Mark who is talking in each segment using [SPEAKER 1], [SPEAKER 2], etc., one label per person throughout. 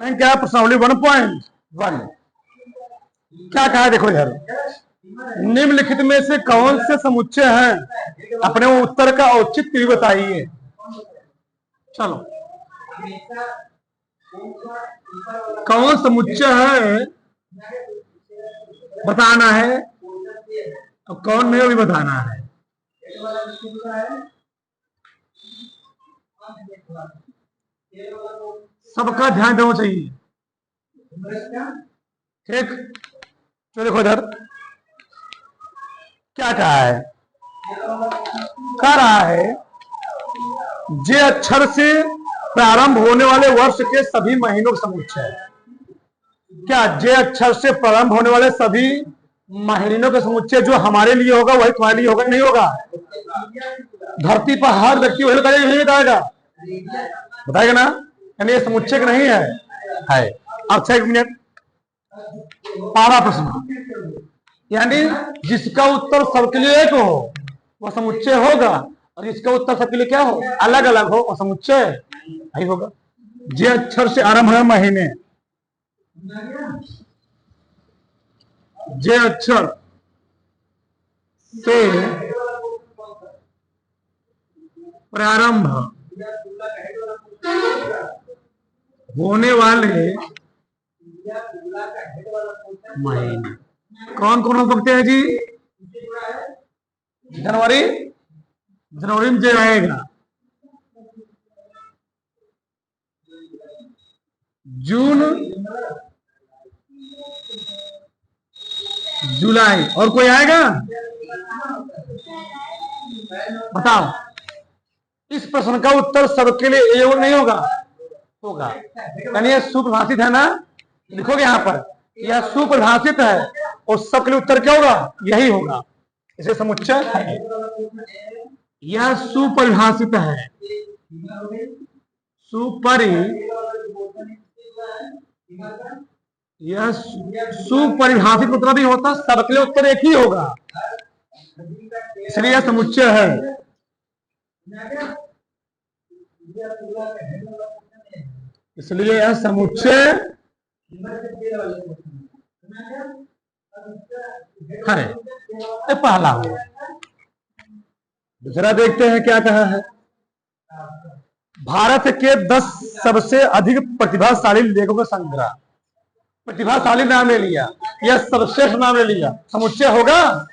[SPEAKER 1] क्या प्रश्नावली 1.1 क्या कहा है, देखो इधर, निम्नलिखित में से कौन से समुच्चय हैं, अपने उत्तर का औचित्य भी बताइए। चलो, कौन समुच्चय है बताना है, और कौन नहीं वो भी बताना है। सबका ध्यान देना चाहिए, ठीक। तो देखो इधर क्या कहा है, कह रहा है जे अक्षर से प्रारंभ होने वाले वर्ष के सभी महीनों का समुच्चय। क्या जे अक्षर से प्रारंभ होने वाले सभी महीनों के समुच्चय जो हमारे लिए होगा वही तुम्हारे लिए होगा, नहीं होगा? धरती पर हर व्यक्ति वही बताएगा, नहीं बताएगा? बताएगा ना? यानी ये समुच्चय नहीं है। अब 6 मिनट, 12 प्रश्न, यानी जिसका उत्तर सबके लिए एक हो वह समुच्चय होगा, और जिसका उत्तर सबके लिए क्या हो, अलग अलग हो, वह समुच्चय नहीं होगा। जे अक्षर से आरंभ है महीने, जे अक्षर से प्रारंभ होने वाले महीने कौन कौन हो सकते हैं जी? जनवरी, जनवरी में जे आएगा, जून, जुलाई, और कोई आएगा? बताओ। इस प्रश्न का उत्तर सबके लिए एक नहीं होगा, होगा। यानी यह सुप्रभाषित है ना, लिखोगे यहां पर, यह सुप्रभाषित है और सबके लिए उत्तर क्या होगा, यही होगा। इसे समुच्चय है, यह सुपरिभाषित है, यह सुपरिभाषित मतलब ही होता सबके लिए उत्तर एक ही होगा, इसलिए यह समुच्चय है। इसलिए यह समुच्चय है। पहला हो, दूसरा देखते हैं क्या कहा है। भारत के 10 सबसे अधिक प्रतिभाशाली लेखकों का संग्रह। प्रतिभाशाली नाम ले लिया, यह सर्वश्रेष्ठ नाम ले लिया, समुच्चय होगा?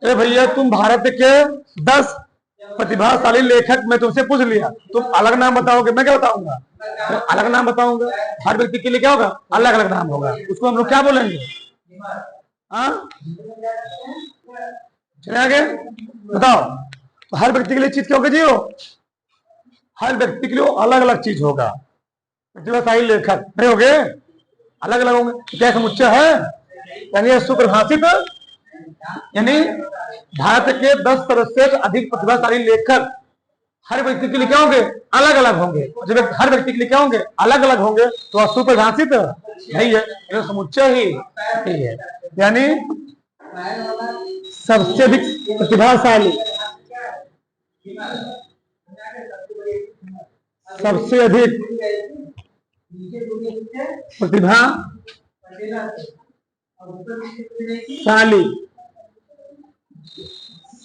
[SPEAKER 1] ए भैया, तुम भारत के 10 प्रतिभाशाली लेखक मैं तुमसे पूछ लिया, तुम अलग नाम बताओगे, मैं क्या बताऊंगा? तो अलग नाम बताऊंगा। हर व्यक्ति के लिए क्या होगा, अलग अलग नाम होगा, उसको हम लोग क्या बोलेंगे? चले आगे बताओ। तो हर व्यक्ति के लिए चीज क्या होगा जी? हर व्यक्ति के लिए अलग अलग चीज होगा। प्रतिभाशाली लेखक नहीं होंगे, अलग अलग होंगे। क्या समुच्चय है? यानी सुप्रभाषित, यानी भारत के 10 सर्वश्रेष्ठ अधिक प्रतिभाशाली लेखक हर व्यक्ति के लिए क्या होंगे, अलग अलग होंगे। जब हर व्यक्ति के लिए क्या होंगे, अलग अलग होंगे, तो सुप्रभाषित नहीं है, यह समुच्चय ही है। यानी सबसे अधिक प्रतिभाशाली, सबसे अधिक प्रतिभाशाली,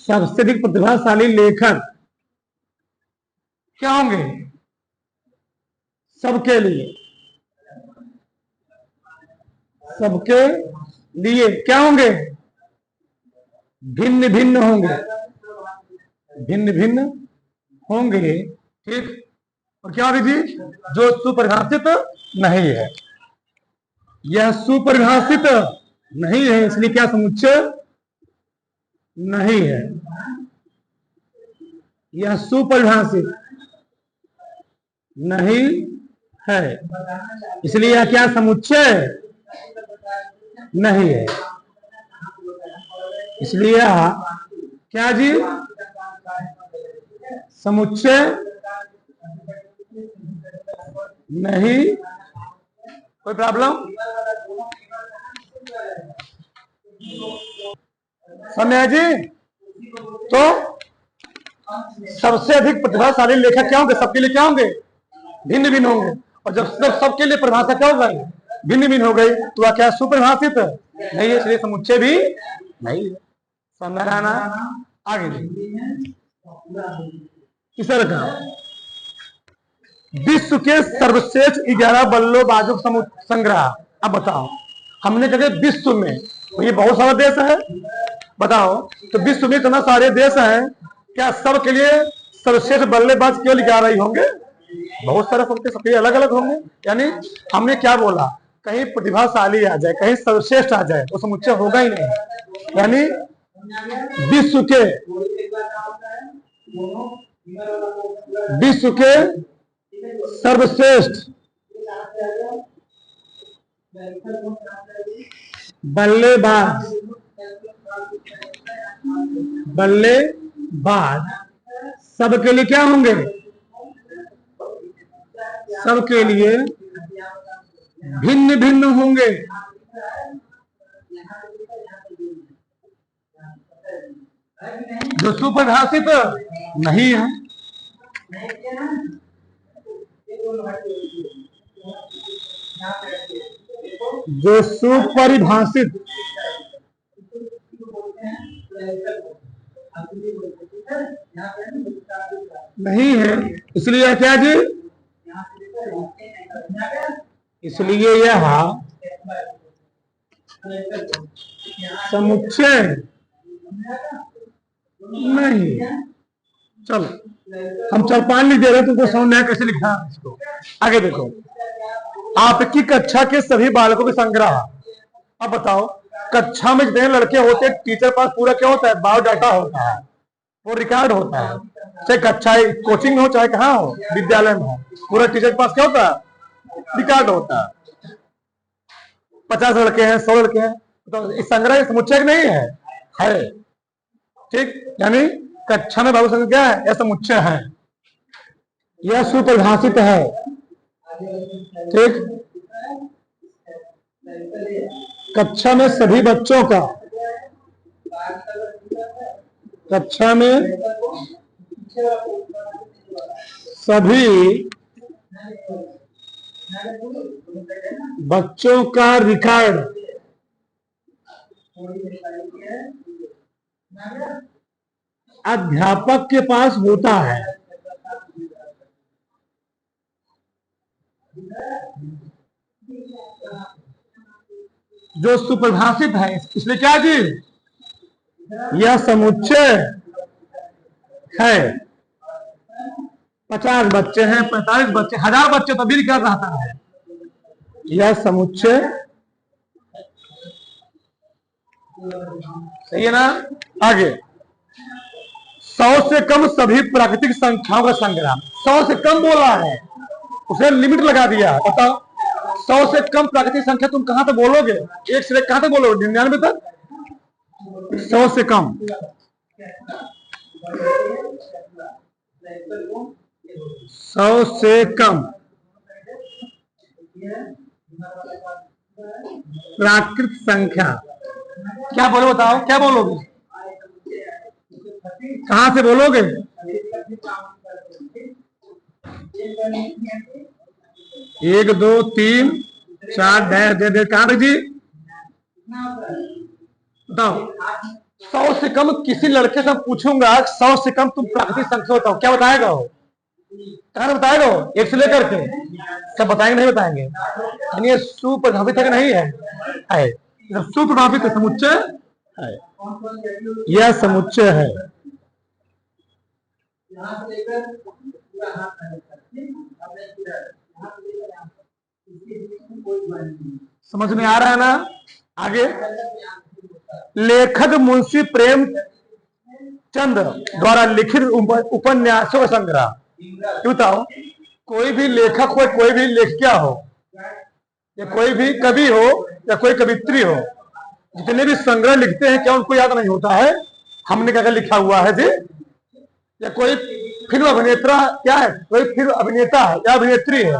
[SPEAKER 1] सबसे अधिक प्रतिभाशाली लेखक क्या होंगे? सबके लिए, सबके लिए क्या होंगे? भिन्न भिन्न होंगे, भिन्न भिन्न होंगे, ठीक। और क्या होगी जी? जो सुपरिभाषित नहीं है, यह सुपरिभाषित नहीं है, इसलिए क्या समुच्चय नहीं है। यह सुपरिभाषित नहीं है, इसलिए यह क्या समुच्चय नहीं है। इसलिए क्या जी, समुच्चय नहीं। कोई प्रॉब्लम? समझे जी? तो सबसे अधिक प्रतिभाशाली लेखक क्या होंगे? सबके लिए क्या होंगे? भिन्न भिन्न होंगे। और जब सबके लिए परिभाषा क्या हो गई, भिन्न भिन्न हो गई, तो वह क्या सुपरिभाषित नहीं है, इसलिए समुच्चय भी नहीं है। समझ आना। आगे तीसरा का विश्व के सर्वश्रेष्ठ 11 बल्लेबाजों का संग्रह। अब बताओ, हमने कहा विश्व में, ये बहुत सारा देश है, बताओ तो विश्व में इतना सारे देश हैं, क्या सब के लिए सर्वश्रेष्ठ बल्लेबाज केवल 11 ही होंगे? बहुत सारे सबके सबके अलग अलग होंगे। यानी हमने क्या बोला, कहीं प्रतिभाशाली आ जाए, कहीं सर्वश्रेष्ठ आ जाए, तो समुच्चय होगा ही नहीं। यानी विश्व के सर्वश्रेष्ठ बल्लेबाज सबके लिए क्या होंगे? सबके लिए भिन्न भिन्न होंगे। जो सुपरिभाषित नहीं है, जो सुपरिभाषित नहीं है, इसलिए क्या जी, इसलिए यह समुच्चय नहीं। चलो हम चौपान लिख दे रहे हैं, तुमको समझ में कैसे लिखा इसको। आगे देखो, आपकी कक्षा के सभी बालकों के संग्रह। अब बताओ, कक्षा में जितने लड़के होते हैं, टीचर पास पूरा क्या होता है, बायोडाटा होता है, वो रिकॉर्ड होता है। चाहे कक्षा कोचिंग में हो, चाहे कहाँ हो, विद्यालय में हो, पूरा टीचर के पास क्या होता है, रिकॉर्ड होता है। 50 लड़के हैं, 100 लड़के हैं, तो इस संग्रह समुच्चय नहीं है। ठीक, यानी कक्षा में बाबू संख्या क्या है, यह समुच्चय है, यह सुपरिभाषित है। ठीक, कक्षा में सभी बच्चों का, कक्षा में सभी बच्चों का रिकॉर्ड अध्यापक के पास होता है। जो सुपरिभाषित है, इसलिए क्या जी, यह समुच्चय है। 50 बच्चे हैं, 45 बच्चे, 1000 बच्चे, तो भी क्या रहता है, यह समुच्चय सही है ना। आगे 100 से कम सभी प्राकृतिक संख्याओं का संग्रह। 100 से कम बोला है, उसे लिमिट लगा दिया। बताओ 100 से कम प्राकृतिक संख्या तुम कहां तक बोलोगे, 1 से कहां तक बोलोगे, 99 तक। 100 से कम, 100 से कम प्राकृतिक संख्या क्या बोलो, बताओ क्या बोलोगे, कहां से बोलोगे? 1 2 3 4 दे कहां जी, बताओ। 100 से कम किसी लड़के से पूछूंगा, 100 से कम तुम प्राकृतिक संख्या बताओ, क्या बताएगा वो, कहां बताएगा वो, 1 से लेकर के सब बताएंगे, नहीं बताएंगे। यानी ये सुप्रभावित है नहीं है, सुप्रभावित समुच्चय है, यह समुच्चय है। समझ में आ रहा है ना। आगे लेखक मुंशी प्रेमचंद द्वारा लिखित उपन्यासों का संग्रह। बताओ, कोई भी लेखक हो, कोई भी लेखिका हो, या कोई भी कवि हो, या कोई कवित्री हो, जितने भी संग्रह लिखते हैं, क्या उनको याद नहीं होता है हमने क्या लिखा हुआ है जी? या कोई फिल्म अभिनेता क्या है, कोई फिल्म अभिनेता है या अभिनेत्री है,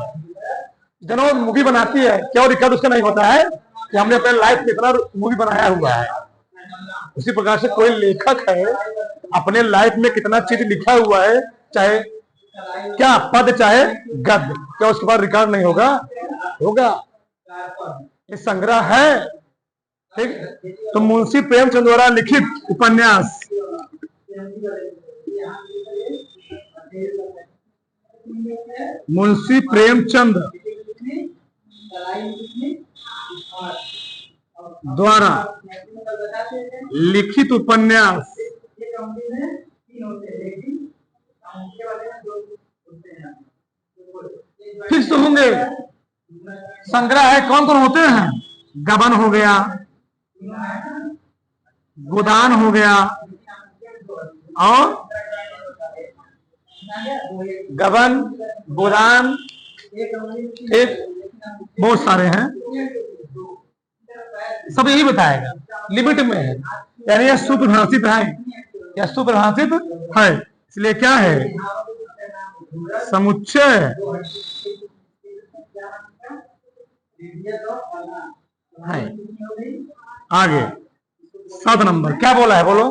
[SPEAKER 1] जनों मूवी बनाती है, क्या वो रिकॉर्ड उसका नहीं होता है कि हमने अपने लाइफ में इतना मूवी बनाया हुआ है? उसी प्रकार से कोई लेखक है, अपने लाइफ में कितना चीज लिखा हुआ है, चाहे क्या पद चाहे गद्य, क्या उसके बाद रिकॉर्ड नहीं होगा? होगा। ये संग्रह है। ठीक। तो मुंशी प्रेमचंद द्वारा लिखित उपन्यास मुंशी प्रेमचंद द्वारा लिखित उपन्यास फिक्स होंगे। संग्रह है, कौन कौन होते हैं? गबन हो गया, गोदान हो गया, और गबन, गोदान, एक बहुत सारे हैं, सब यही बताएगा, लिमिट में है। यानी यह सुप्रभाषित है, यह सुप्रभाषित है, इसलिए क्या है? समुच्चय। है। आगे 7 नंबर क्या बोला है? बोलो।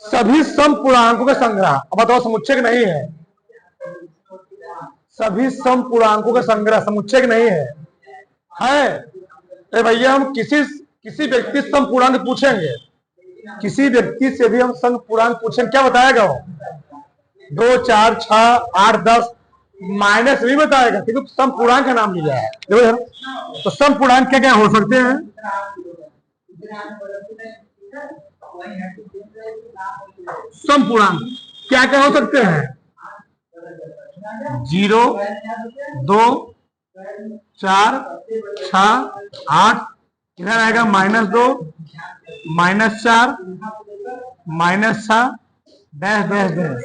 [SPEAKER 1] सभी समपूर्णांकों का संग्रह। अब बताओ, समुच्चय नहीं है? सभी समपूर्णांकों का संग्रह समुच्चय नहीं है? है। अरे भैया, हम किसी व्यक्ति से समपूर्णांक पूछेंगे, किसी व्यक्ति से भी हम समपूर्णांक पूछेंगे, क्या बताएगा वो? 2, 4, 6, 8, 10 माइनस भी बताएगा, क्योंकि समपूर्णांक का नाम लिया है। देखो, तो समपूर्णांक क्या क्या हो सकते हैं? समपूर्णांक क्या क्या हो सकते हैं? 0, 2, 4, 6, 8, इधर आएगा -2, -4, -6, डैश डैश डैश,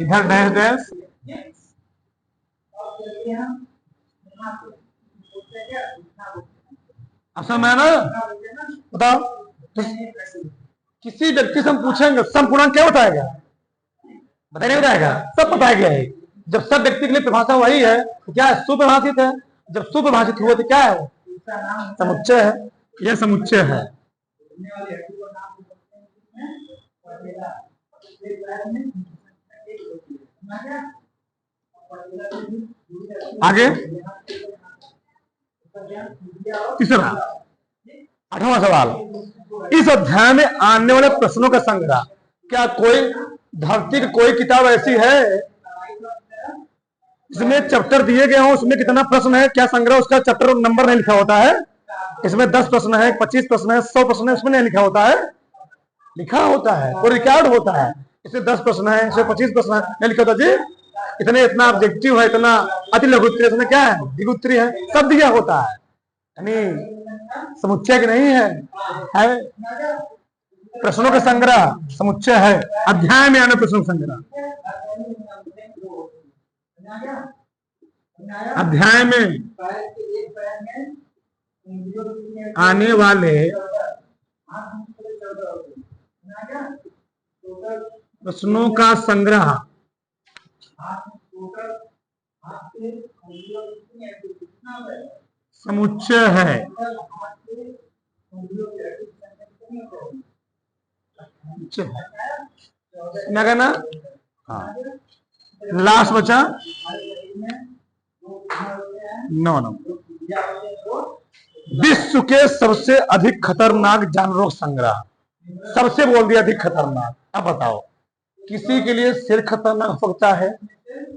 [SPEAKER 1] इधर डैश डैश। अच्छा, मैं ना बताओ, तो किसी व्यक्ति से हम पूछेंगे समपूर्णांक क्या बताएगा? बताइए, बताएगा? सब बताया है। जब सब व्यक्ति के लिए परिभाषा वही है तो क्या है? सुप्रभाषित है। जब सुप्रभाषित हुआ तो क्या है? समुच्चय है। यह समुच्चय है। आगे तीसरा 8वां सवाल, इस अध्याय में आने वाले प्रश्नों का संग्रह। क्या कोई धरती की कोई किताब ऐसी है इसमें चैप्टर दिए गए हों, उसमें कितना प्रश्न है, क्या संग्रह उसका चैप्टर नंबर नहीं लिखा होता है? इसमें 10 प्रश्न है, 25 प्रश्न है, 100 प्रश्न है, उसमें नहीं लिखा होता है? लिखा होता है, वो रिकॉर्ड होता है। इसमें 10 प्रश्न है, इसमें 25 प्रश्न है, नहीं लिखा होता जी। इतना ऑब्जेक्टिव है, इतना अति लघुत्तरीय, इसमें क्या है? द्विगुत्तरीय है, सब दिया होता है। यानी समुच्चय की नहीं है प्रश्नों का संग्रह समुच्चय है। अध्याय में आने प्रश्नों का संग्रह, अध्याय में आने वाले प्रश्नों का संग्रह समुच्चय है। क्या कहना? हाँ, लास्ट बचा 9 नंबर, विश्व के सबसे अधिक खतरनाक जानवरों का संग्रह। सबसे बोल दिया अधिक खतरनाक। अब बताओ, किसी के लिए शेर खतरनाक हो सकता है,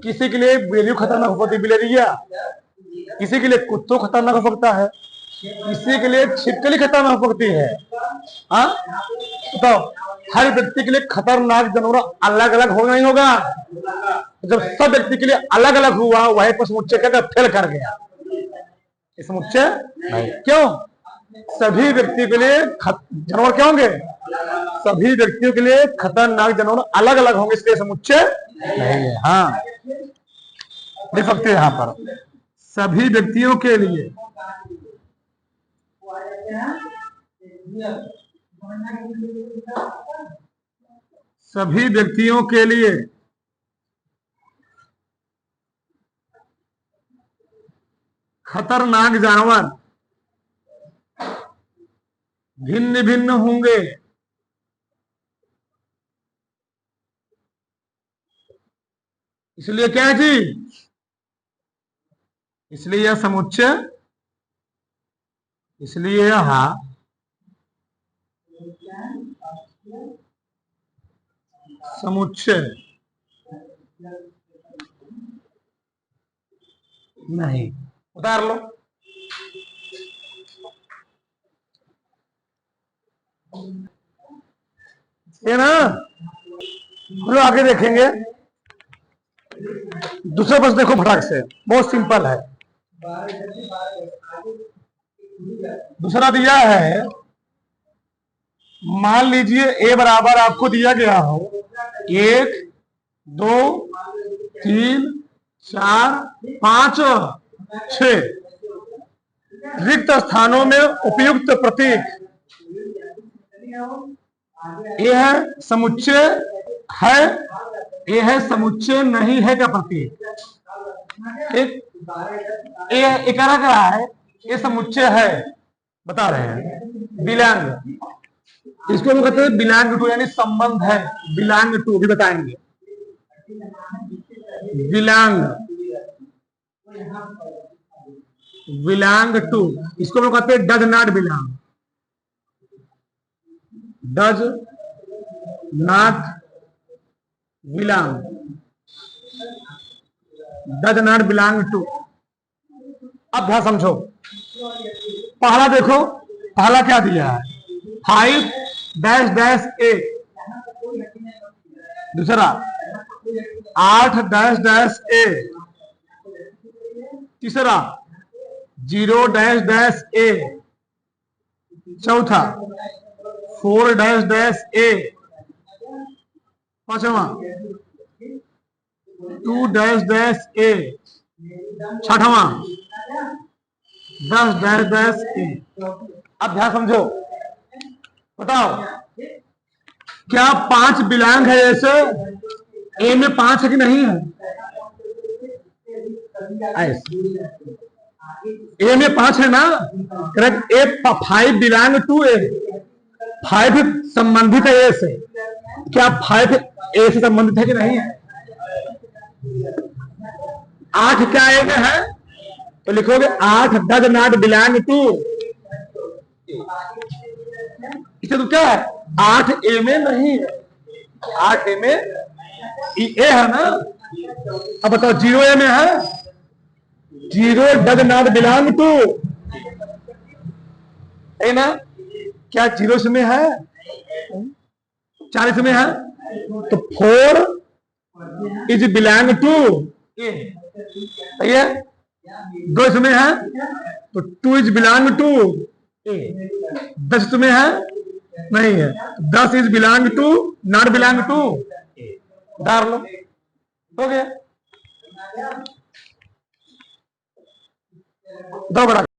[SPEAKER 1] किसी के लिए बिल्ली खतरनाक हो सकती है, बिलेरिया, किसी के लिए कुत्तों खतरनाक हो सकता है, किसी के लिए छिपकली खतरनाक हो सकती है। हाँ, तो हर व्यक्ति के लिए खतरनाक जानवर अलग अलग होगा, नहीं होगा? जब सब व्यक्ति के लिए अलग अलग हुआ, वही पर समुच्चय क्या फेल कर गया। समुच्चय क्यों? सभी व्यक्ति के लिए जानवर क्या होंगे? सभी व्यक्तियों के लिए खतरनाक जानवर अलग अलग होंगे, इसलिए समुच्चय नहीं है। हाँ, देख सकते हैं यहाँ पर, सभी व्यक्तियों के लिए सभी व्यक्तियों के लिए खतरनाक जानवर भिन्न भिन्न होंगे। इसलिए क्या है जी, इसलिए यह समुच्चय, इसलिए यह समुच्चय नहीं। उतार लो। ये ना, हम लोग आगे देखेंगे। दूसरा प्रश्न देखो फटाक से, बहुत सिंपल है। दूसरा दिया है, मान लीजिए ए बराबर आपको दिया गया हो 1 2 3 4 5 6 रिक्त स्थानों में उपयुक्त प्रतीक ए है समुच्चय है, ए है समुच्चय नहीं है का प्रतीक। ए कह रहा है ये समुच्चय है, बता रहे हैं बिलोंग, इसको हम कहते हैं बिलोंग टू, यानी संबंध है, बिलोंग टू भी बताएंगे। बिलोंग टू, इसको हम कहते हैं does not belong, does not belong, does not belong to. अब ध्यान समझो, पहला देखो, पहला क्या दिया है 5 डैश डैश ए, दूसरा 8 डैश डैश ए, तीसरा 0 डैश डैश ए, चौथा 4 डैश डैश ए, पांचवा 2 डैश डैश ए, छठवा 10 डैश डैश ए। अब ध्यान समझो, बताओ क्या 5 बिलोंग है ऐसे, ए में 5 है कि नहीं है, ए में 5 है ना, करेक्ट। ए 5 बिलोंग टू ए, 5 संबंधित है ए से, क्या 5 ए से संबंधित है कि नहीं है। 8 क्या ए में है, तो लिखोगे 8 डज नॉट बिलोंग टू, इसे तो क्या है 8 ए में नहीं है, 8 ए में ए है ना। अब बताओ 0 ए में है, 0 डज नॉट बिलोंग टू है ना, क्या 0 इसमें है, 4 इसमें है, तो 4 इज बिलोंग टू ए, सही है। 2 इसमें है तो 2 इज बिलोंग टू ए, 10 इसमें है नहीं है, 10 is belong to not belong to a, डाल लो, हो गया। दो बड़ा